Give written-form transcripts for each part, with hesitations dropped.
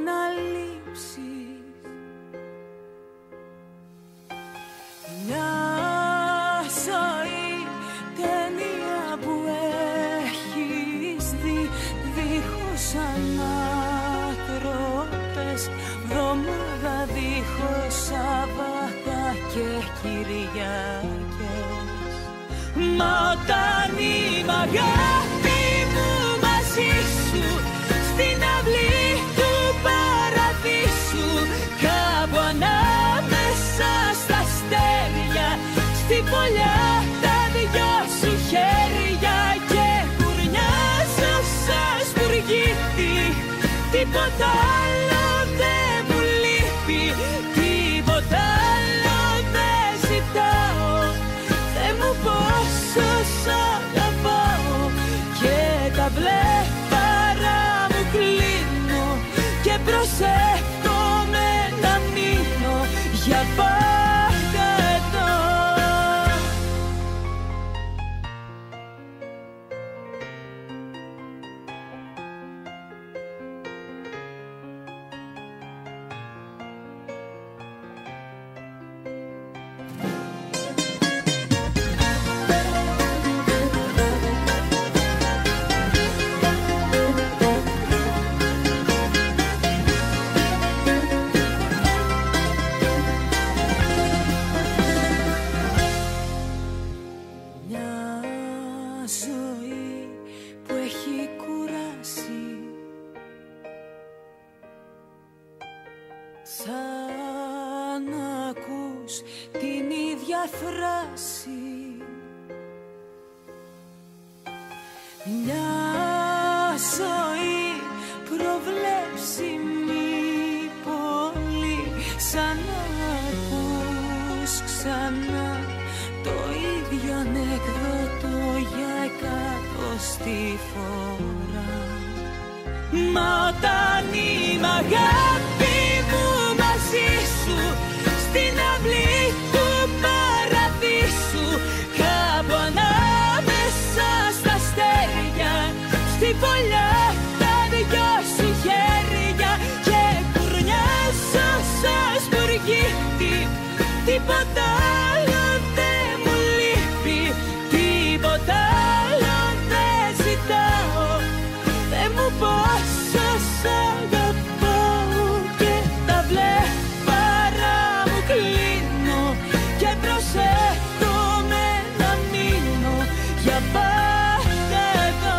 επαναλήψεις. Μια ζωή ταινία που έχεις δει, δίχως ανάτροπες, βδομάδα δίχως Σάββατα και Κυριακές. Μα όταν είμαι αγάπη μου μαζί σου, στην αυλή του παραδείσου, κάπου ανάμεσα στα αστέρια, στη φωλιά τα δυο σου χέρια, και κουρνιάζω σαν σπουργίτη, τίποτα άλλο δεν μου λείπει, τίποτα άλλο δεν ζητάω. Θεέ μου πόσο σ' αγαπάω, και τα βλέμματα μου κλείνω και προσεύχομαι να μείνω για πάντα εδώ. Σαν να ακούς την ίδια φράση, μια ζωή προβλέψιμη πολύ, σαν να ακούς ξανά το ίδιο ανέκδοτο για 100η φορά. Μα όταν είμαι αγάπη μου μαζί σου, στην αυλή του παραδείσου, κάπου ανάμεσα στα αστέρια, στη φωλιά τα δυο σου χέρια, και κουρνιάζω σαν σπουργίτη, τίποτα άλλο δεν μου λείπει, τίποτα άλλο δεν ζητάω. Θεέ μου πόσο σ' αγαπάω, και τα βλέμματα μου κλείνω και προσεύχομαι να μείνω για πάντα εδώ.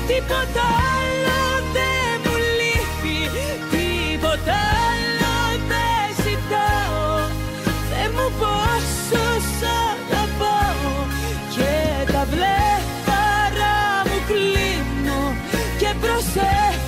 Τίποτα άλλο δεν μου λείπει, τίποτα άλλο δεν ζητάω. Θεέ μου πόσο σ' αγαπάω, και τα βλέμματα μου κλείνω και προσέχω